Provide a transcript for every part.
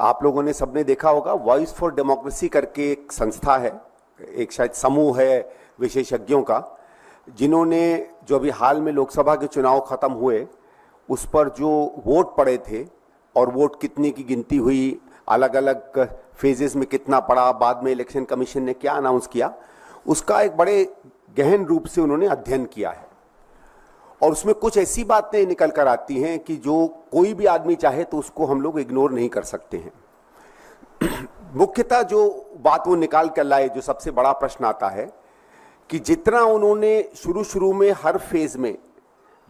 आप लोगों ने सबने देखा होगा, वॉइस फॉर डेमोक्रेसी करके एक संस्था है, एक शायद समूह है विशेषज्ञों का, जिन्होंने जो अभी हाल में लोकसभा के चुनाव खत्म हुए उस पर जो वोट पड़े थे और वोट कितने की गिनती हुई, अलग अलग फेजेस में कितना पड़ा, बाद में इलेक्शन कमीशन ने क्या अनाउंस किया, उसका एक बड़े गहन रूप से उन्होंने अध्ययन किया है। और उसमें कुछ ऐसी बातें निकल कर आती हैं कि जो कोई भी आदमी चाहे तो उसको हम लोग इग्नोर नहीं कर सकते हैं। मुख्यतः जो बात वो निकाल कर लाए, जो सबसे बड़ा प्रश्न आता है कि जितना उन्होंने शुरू में हर फेज में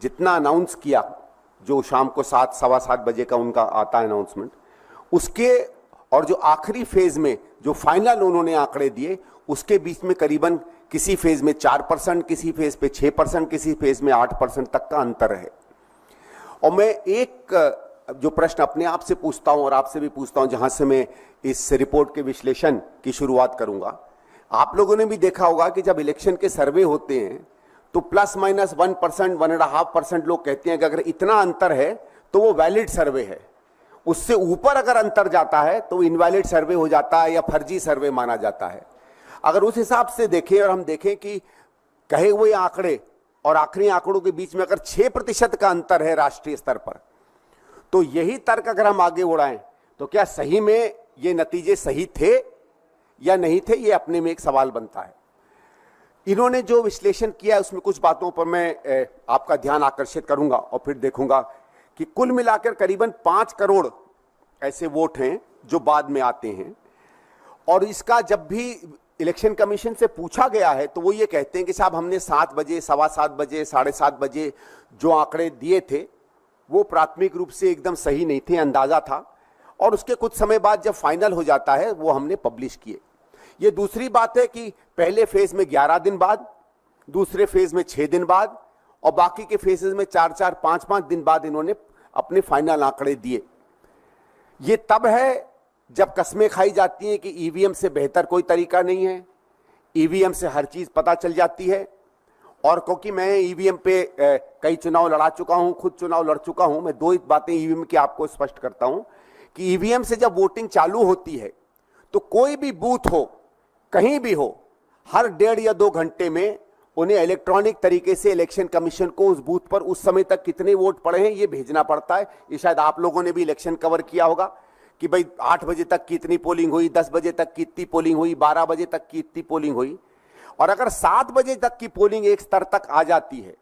जितना अनाउंस किया, जो शाम को 7 सवा 7 बजे का उनका आता है अनाउंसमेंट, उसके और जो आखिरी फेज में जो फाइनल उन्होंने आंकड़े दिए, उसके बीच में करीबन किसी फेज में 4%, किसी फेज पे 6%, किसी फेज में 8% तक का अंतर है। और मैं एक जो प्रश्न अपने आप से पूछता हूं और आपसे भी पूछता हूं, जहां से मैं इस रिपोर्ट के विश्लेषण की शुरुआत करूंगा, आप लोगों ने भी देखा होगा कि जब इलेक्शन के सर्वे होते हैं तो प्लस माइनस 1%, 1.5% लोग कहते हैं कि अगर इतना अंतर है तो वो वैलिड सर्वे है, उससे ऊपर अगर अंतर जाता है तो इनवैलिड सर्वे हो जाता है या फर्जी सर्वे माना जाता है। अगर उस हिसाब से देखें और हम देखें कि कहे हुए आंकड़े और आखिरी आंकड़ों के बीच में अगर 6% का अंतर है राष्ट्रीय स्तर पर, तो यही तर्क अगर हम आगे उड़ाएं तो क्या सही में ये नतीजे सही थे या नहीं थे, ये अपने में एक सवाल बनता है। इन्होंने जो विश्लेषण किया है उसमें कुछ बातों पर मैं आपका ध्यान आकर्षित करूंगा और फिर देखूंगा कि कुल मिलाकर करीबन 5 करोड़ ऐसे वोट हैं जो बाद में आते हैं। और इसका जब भी इलेक्शन कमीशन से पूछा गया है तो वो ये कहते हैं कि साहब हमने 7 बजे, सवा 7 बजे, 7:30 बजे जो आंकड़े दिए थे वो प्राथमिक रूप से एकदम सही नहीं थे, अंदाजा था, और उसके कुछ समय बाद जब फाइनल हो जाता है वो हमने पब्लिश किए। ये दूसरी बात है कि पहले फेज में 11 दिन बाद, दूसरे फेज में 6 दिन बाद और बाकी के फेजेस में 4-4, 5-5 दिन बाद इन्होंने अपने फाइनल आंकड़े दिए। ये तब है जब कस्में खाई जाती हैं कि ईवीएम से बेहतर कोई तरीका नहीं है, ईवीएम से हर चीज पता चल जाती है। और क्योंकि मैं ईवीएम पे कई चुनाव लड़ा चुका हूं, खुद चुनाव लड़ चुका हूं, मैं 2 बातें ईवीएम की आपको स्पष्ट करता हूं कि ईवीएम से जब वोटिंग चालू होती है तो कोई भी बूथ हो, कहीं भी हो, हर 1.5 या 2 घंटे में उन्हें इलेक्ट्रॉनिक तरीके से इलेक्शन कमीशन को उस बूथ पर उस समय तक कितने वोट पड़े हैं ये भेजना पड़ता है। ये शायद आप लोगों ने भी इलेक्शन कवर किया होगा कि भाई 8 बजे तक की इतनी पोलिंग हुई, 10 बजे तक की इतनी पोलिंग हुई, 12 बजे तक की इतनी पोलिंग हुई। और अगर 7 बजे तक की पोलिंग एक स्तर तक आ जाती है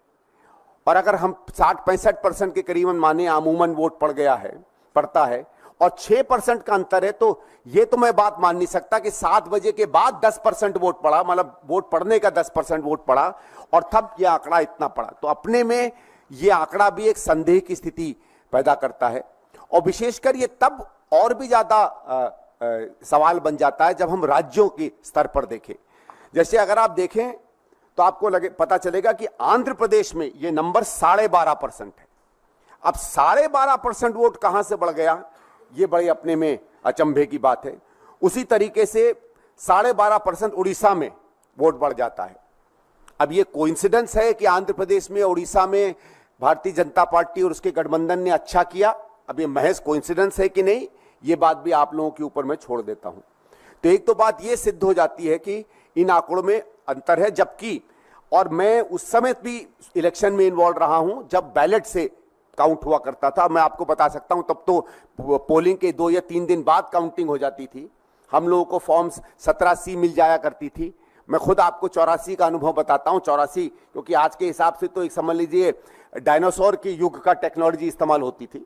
और अगर हम 60-65% के करीबन माने अमूमन वोट पड़ता है और 6% का अंतर है, तो ये तो मैं बात मान नहीं सकता कि 7 बजे के बाद 10% वोट पड़ा, मतलब वोट पड़ने का 10% वोट पड़ा और तब ये आंकड़ा इतना पड़ा। तो अपने में ये आंकड़ा भी एक संदेह की स्थिति पैदा करता है। और विशेषकर ये तब और भी ज्यादा सवाल बन जाता है जब हम राज्यों के स्तर पर देखें। जैसे अगर आप देखें तो आपको पता चलेगा कि आंध्र प्रदेश में ये नंबर 12.5% है। अब 12.5% वोट कहां से बढ़ गया, ये बड़ी अपने में अचंभे की बात है। उसी तरीके से 12.5% उड़ीसा में वोट बढ़ जाता है। अब ये कोइंसिडेंस है कि आंध्र प्रदेश में, उड़ीसा में भारतीय जनता पार्टी और उसके गठबंधन ने अच्छा किया, अब ये महज कोइंसिडेंस है कि नहीं, ये बात भी आप लोगों के ऊपर मैं छोड़ देता हूं। तो एक तो बात ये सिद्ध हो जाती है कि इन आंकड़ों में अंतर है, जबकि और मैं उस समय भी इलेक्शन में इन्वॉल्व रहा हूं जब बैलेट से काउंट हुआ करता था। मैं आपको बता सकता हूं तब तो पोलिंग के 2 या 3 दिन बाद काउंटिंग हो जाती थी। हम लोगों को फॉर्म्स 17C मिल जाया करती थी। मैं खुद आपको 84 का अनुभव बताता हूं। 84 क्योंकि आज के हिसाब से तो एक समझ लीजिए डायनासोर के युग का टेक्नोलॉजी इस्तेमाल होती थी।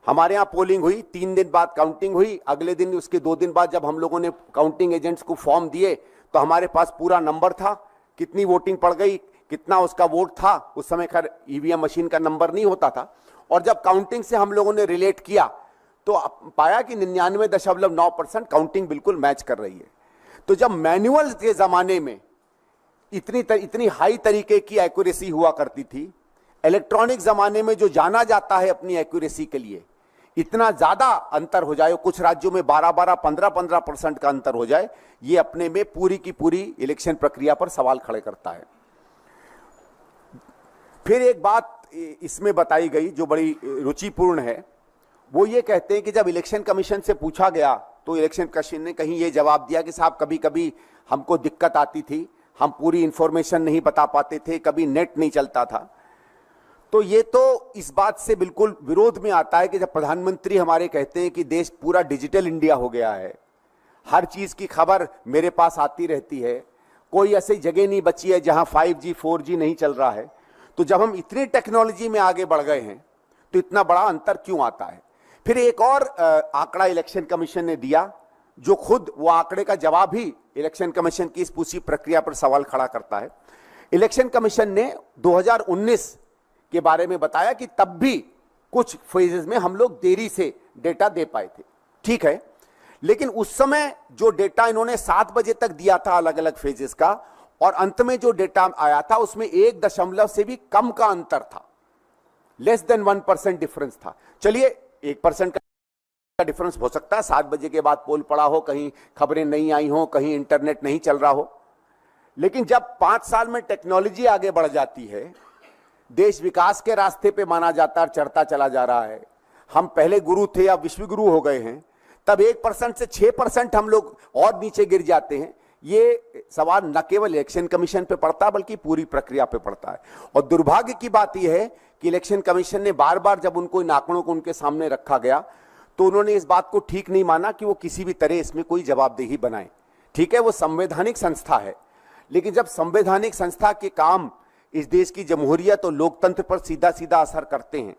हमारे यहाँ पोलिंग हुई, 3 दिन बाद काउंटिंग हुई, अगले दिन उसके 2 दिन बाद जब हम लोगों ने काउंटिंग एजेंट्स को फॉर्म दिए तो हमारे पास पूरा नंबर था, कितनी वोटिंग पड़ गई, कितना उसका वोट था। उस समय खैर ईवीएम मशीन का नंबर नहीं होता था। और जब काउंटिंग से हम लोगों ने रिलेट किया तो पाया कि 99.9% काउंटिंग बिल्कुल मैच कर रही है। तो जब मैनुअल के जमाने में इतनी हाई तरीके की एक्यूरेसी हुआ करती थी, इलेक्ट्रॉनिक जमाने में जो जाना जाता है अपनी एक्यूरेसी के लिए, इतना ज्यादा अंतर हो जाए, कुछ राज्यों में 12-12, 15-15% का अंतर हो जाए, ये अपने में पूरी की पूरी इलेक्शन प्रक्रिया पर सवाल खड़े करता है। फिर एक बात इसमें बताई गई जो बड़ी रुचिपूर्ण है, वो ये कहते हैं कि जब इलेक्शन कमीशन से पूछा गया तो इलेक्शन कमीशन ने कहीं ये जवाब दिया कि साहब कभी कभी हमको दिक्कत आती थी, हम पूरी इंफॉर्मेशन नहीं बता पाते थे, कभी नेट नहीं चलता था। तो ये तो इस बात से बिल्कुल विरोध में आता है कि जब प्रधानमंत्री हमारे कहते हैं कि देश पूरा डिजिटल इंडिया हो गया है, हर चीज की खबर मेरे पास आती रहती है, कोई ऐसी जगह नहीं बची है जहां 5G 4G नहीं चल रहा है, तो जब हम इतनी टेक्नोलॉजी में आगे बढ़ गए हैं तो इतना बड़ा अंतर क्यों आता है। फिर एक और आंकड़ा इलेक्शन कमीशन ने दिया, जो खुद वो आंकड़े का जवाब ही इलेक्शन कमीशन की इस पूरी प्रक्रिया पर सवाल खड़ा करता है। इलेक्शन कमीशन ने 2019 के बारे में बताया कि तब भी कुछ फेजेस में हम लोग देरी से डेटा दे पाए थे, ठीक है, लेकिन उस समय जो डेटा इन्होंने 7 बजे तक दिया था अलग अलग फेजेस का, और अंत में जो डेटा आया था उसमें 1 से भी कम का अंतर था, लेस देन 1% डिफरेंस था। चलिए 1% का डिफरेंस हो सकता है, 7 बजे के बाद पोल पड़ा हो, कहीं खबरें नहीं आई हो, कहीं इंटरनेट नहीं चल रहा हो, लेकिन जब 5 साल में टेक्नोलॉजी आगे बढ़ जाती है, देश विकास के रास्ते पे माना जाता है, चढ़ता चला जा रहा है, हम पहले गुरु थे अब विश्व गुरु हो गए हैं, तब 1% से 6% हम लोग और नीचे गिर जाते हैं। ये सवाल न केवल इलेक्शन कमीशन पे पड़ता है बल्कि पूरी प्रक्रिया पे पड़ता है। और दुर्भाग्य की बात यह है कि इलेक्शन कमीशन ने बार बार जब उनको इन आंकड़ों को उनके सामने रखा गया तो उन्होंने इस बात को ठीक नहीं माना कि वो किसी भी तरह इसमें कोई जवाबदेही बनाए। ठीक है, वो संवैधानिक संस्था है, लेकिन जब संवैधानिक संस्था के काम इस देश की जमहूरियत और लोकतंत्र पर सीधा सीधा असर करते हैं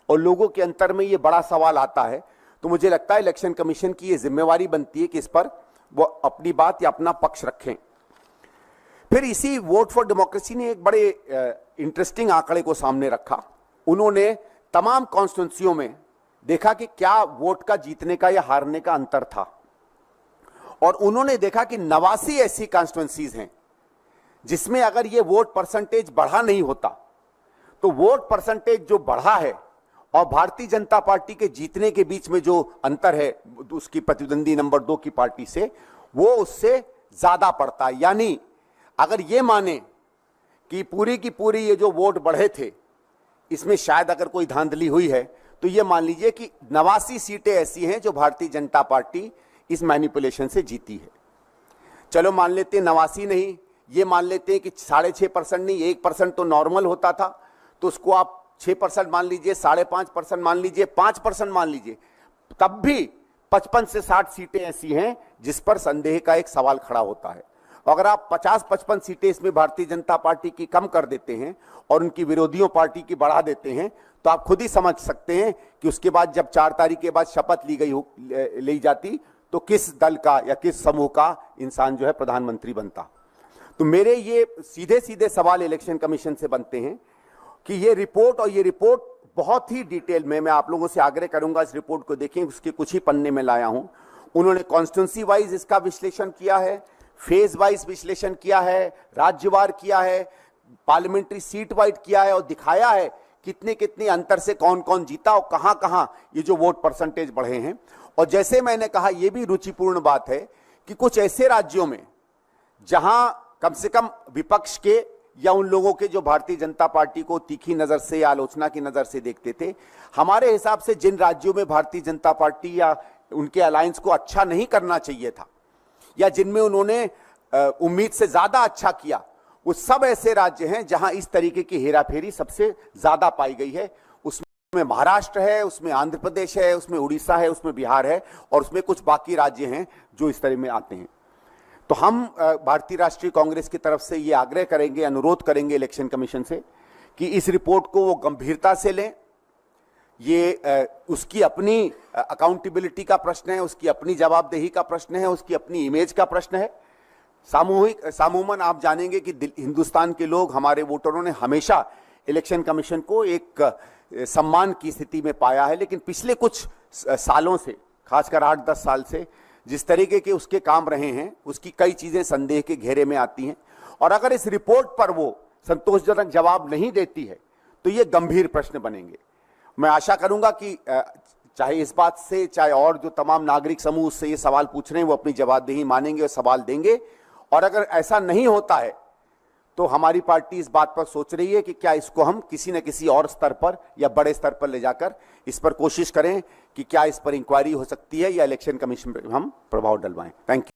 और लोगों के अंतर में ये बड़ा सवाल आता है, तो मुझे लगता है इलेक्शन कमीशन की ये जिम्मेवारी बनती है कि इस पर वो अपनी बात या अपना पक्ष रखें। फिर इसी वोट फॉर डेमोक्रेसी ने एक बड़े इंटरेस्टिंग आंकड़े को सामने रखा। उन्होंने तमाम कॉन्स्टिट्यूंसियों में देखा कि क्या वोट का जीतने का या हारने का अंतर था, और उन्होंने देखा कि 89 ऐसी कॉन्स्टिट्यूंसीज हैं जिसमें अगर ये वोट परसेंटेज बढ़ा नहीं होता तो वोट परसेंटेज जो बढ़ा है और भारतीय जनता पार्टी के जीतने के बीच में जो अंतर है उसकी प्रतिद्वंदी नंबर 2 की पार्टी से, वो उससे ज्यादा पड़ता है। यानी अगर ये माने कि पूरी की पूरी ये जो वोट बढ़े थे इसमें शायद अगर कोई धांधली हुई है, तो ये मान लीजिए कि 89 सीटें ऐसी हैं जो भारतीय जनता पार्टी इस मैनिपुलेशन से जीती है। चलो मान लेते हैं 89 नहीं, ये मान लेते हैं कि 6.5% नहीं, 1% तो नॉर्मल होता था, तो उसको आप 6% मान लीजिए, 5.5% मान लीजिए, 5% मान लीजिए, तब भी 55 से 60 सीटें ऐसी हैं जिस पर संदेह का एक सवाल खड़ा होता है। अगर आप 50-55 सीटें इसमें भारतीय जनता पार्टी की कम कर देते हैं और उनकी विरोधियों पार्टी की बढ़ा देते हैं, तो आप खुद ही समझ सकते हैं कि उसके बाद जब 4 तारीख के बाद शपथ ली जाती तो किस दल का या किस समूह का इंसान जो है प्रधानमंत्री बनता। तो मेरे ये सीधे सीधे सवाल इलेक्शन कमीशन से बनते हैं कि ये रिपोर्ट, और ये रिपोर्ट बहुत ही डिटेल में, मैं आप लोगों से आग्रह करूंगा इस रिपोर्ट को देखें, उसके कुछ ही पन्ने में लाया हूं। उन्होंने कॉन्स्टिट्यूंसी वाइज इसका विश्लेषण किया है, फेज वाइज विश्लेषण किया है, राज्यवार किया है, पार्लियामेंट्री सीट वाइज किया है, और दिखाया है कितने कितने अंतर से कौन कौन जीता और कहां कहां ये जो वोट परसेंटेज बढ़े हैं। और जैसे मैंने कहा, यह भी रुचिपूर्ण बात है कि कुछ ऐसे राज्यों में जहां कम से कम विपक्ष के या उन लोगों के जो भारतीय जनता पार्टी को तीखी नजर से या आलोचना की नजर से देखते थे, हमारे हिसाब से जिन राज्यों में भारतीय जनता पार्टी या उनके अलायंस को अच्छा नहीं करना चाहिए था या जिनमें उन्होंने उम्मीद से ज्यादा अच्छा किया, वो सब ऐसे राज्य हैं जहां इस तरीके की हेराफेरी सबसे ज्यादा पाई गई है। उसमें महाराष्ट्र है, उसमें आंध्र प्रदेश है, उसमें उड़ीसा है, उसमें बिहार है, और उसमें कुछ बाकी राज्य हैं जो इस तरह में आते हैं। तो हम भारतीय राष्ट्रीय कांग्रेस की तरफ से ये आग्रह करेंगे, अनुरोध करेंगे इलेक्शन कमीशन से कि इस रिपोर्ट को वो गंभीरता से लें। ये उसकी अपनी अकाउंटेबिलिटी का प्रश्न है, उसकी अपनी जवाबदेही का प्रश्न है, उसकी अपनी इमेज का प्रश्न है। सामूमन आप जानेंगे कि हिंदुस्तान के लोग, हमारे वोटरों ने हमेशा इलेक्शन कमीशन को एक सम्मान की स्थिति में पाया है, लेकिन पिछले कुछ सालों से, खासकर 8-10 साल से जिस तरीके के उसके काम रहे हैं, उसकी कई चीजें संदेह के घेरे में आती हैं। और अगर इस रिपोर्ट पर वो संतोषजनक जवाब नहीं देती है तो ये गंभीर प्रश्न बनेंगे। मैं आशा करूंगा कि चाहे इस बात से, चाहे और जो तमाम नागरिक समूह से ये सवाल पूछ रहे हैं, वो अपनी जवाबदेही मानेंगे और सवाल देंगे। और अगर ऐसा नहीं होता है तो हमारी पार्टी इस बात पर सोच रही है कि क्या इसको हम किसी न किसी और स्तर पर या बड़े स्तर पर ले जाकर इस पर कोशिश करें कि क्या इस पर इंक्वायरी हो सकती है या इलेक्शन कमीशन पर हम प्रभाव डलवाएं। Thank you.